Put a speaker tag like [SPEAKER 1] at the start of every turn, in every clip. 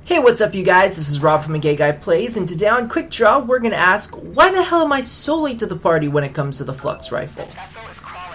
[SPEAKER 1] Hey, what's up you guys? This is Rob from A Gay Guy Plays, and today on Quickdraw we're gonna ask, why the hell am I so late to the party when it comes to the Flux rifle?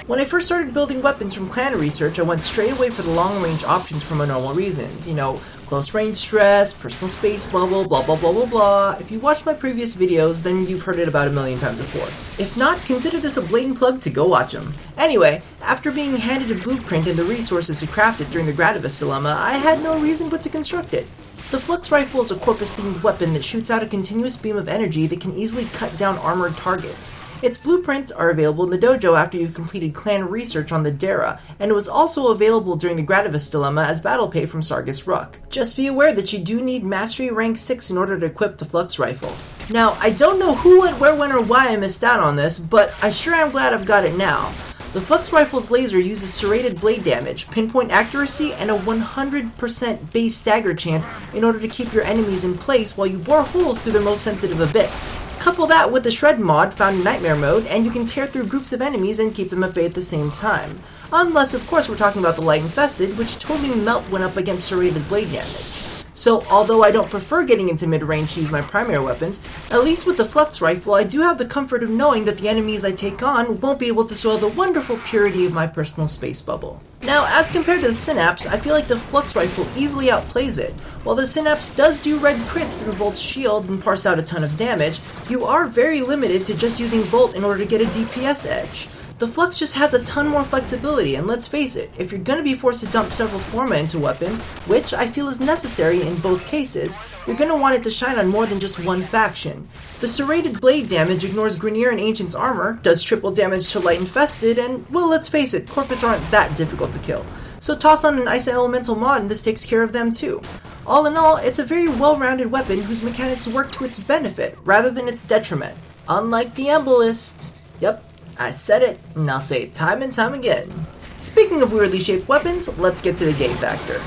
[SPEAKER 1] When I first started building weapons from clan research, I went straight away for the long range options for my normal reasons. You know, close range stress, personal space bubble, blah blah blah blah blah. If you watched my previous videos, then you've heard it about a million times before. If not, consider this a blatant plug to go watch them. Anyway, after being handed a blueprint and the resources to craft it during the Gradivis dilemma, I had no reason but to construct it. The Flux rifle is a corpus-themed weapon that shoots out a continuous beam of energy that can easily cut down armored targets. Its blueprints are available in the dojo after you've completed clan research on the Dara, and it was also available during the Gradivis dilemma as battle pay from Sargus Ruck. Just be aware that you do need Mastery rank 6 in order to equip the Flux rifle. Now, I don't know who, what, where, when, or why I missed out on this, but I sure am glad I've got it now. The Flux rifle's laser uses serrated blade damage, pinpoint accuracy, and a 100% base stagger chance in order to keep your enemies in place while you bore holes through their most sensitive of bits. Couple that with the Shred mod found in Nightmare mode, and you can tear through groups of enemies and keep them at bay at the same time. Unless, of course, we're talking about the Light Infested, which totally melt when up against serrated blade damage. So, although I don't prefer getting into mid-range to use my primary weapons, at least with the Flux rifle I do have the comfort of knowing that the enemies I take on won't be able to soil the wonderful purity of my personal space bubble. Now, as compared to the Synapse, I feel like the Flux rifle easily outplays it. While the Synapse does do red crits through Volt's shield and parse out a ton of damage, you are very limited to just using Volt in order to get a DPS edge. The Flux just has a ton more flexibility, and let's face it, if you're going to be forced to dump several forma into a weapon, which I feel is necessary in both cases, you're going to want it to shine on more than just one faction. The serrated blade damage ignores Grineer and Ancient's armor, does triple damage to Light Infested, and, well, let's face it, Corpus aren't that difficult to kill. So toss on an Ice Elemental mod and this takes care of them too. All in all, it's a very well-rounded weapon whose mechanics work to its benefit, rather than its detriment. Unlike the Embolist. Yep. I said it, and I'll say it time and time again. Speaking of weirdly shaped weapons, let's get to the gay factor.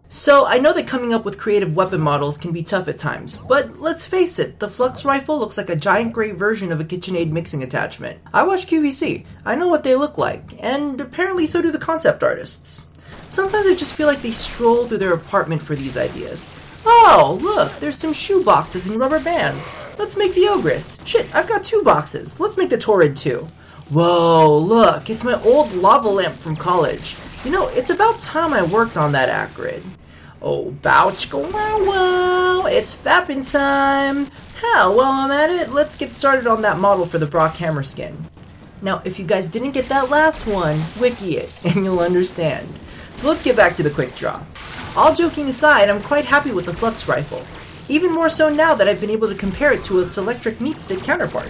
[SPEAKER 1] So, I know that coming up with creative weapon models can be tough at times, but let's face it, the Flux rifle looks like a giant gray version of a KitchenAid mixing attachment. I watch QVC, I know what they look like, and apparently so do the concept artists. Sometimes I just feel like they stroll through their apartment for these ideas. Oh, look, there's some shoe boxes and rubber bands. Let's make the Ogress. Shit, I've got 2 boxes. Let's make the Torrid too. Whoa, look, it's my old lava lamp from college. You know, it's about time I worked on that acrid. Oh, bouch, go wow wow, it's fapping time. Hell, while I'm at it, let's get started on that model for the Brock Hammer skin. Now, if you guys didn't get that last one, wiki it, and you'll understand. So let's get back to the quick draw. All joking aside, I'm quite happy with the Flux rifle. Even more so now that I've been able to compare it to its electric meat stick counterpart.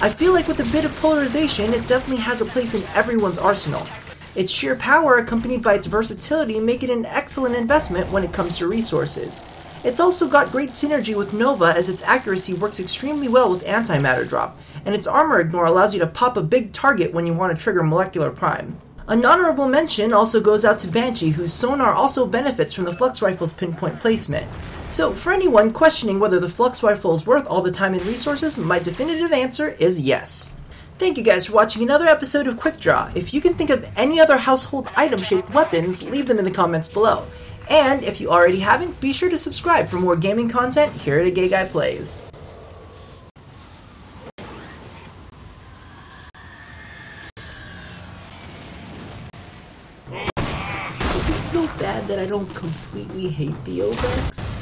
[SPEAKER 1] I feel like with a bit of polarization, it definitely has a place in everyone's arsenal. Its sheer power accompanied by its versatility make it an excellent investment when it comes to resources. It's also got great synergy with Nova as its accuracy works extremely well with antimatter drop, and its armor ignore allows you to pop a big target when you want to trigger molecular prime. An honorable mention also goes out to Banshee, whose sonar also benefits from the Flux rifle's pinpoint placement. So for anyone questioning whether the Flux rifle is worth all the time and resources, my definitive answer is yes. Thank you guys for watching another episode of Quickdraw. If you can think of any other household item-shaped weapons, leave them in the comments below. And if you already haven't, be sure to subscribe for more gaming content here at A Gay Guy Plays. Is it so bad that I don't completely hate the Obex?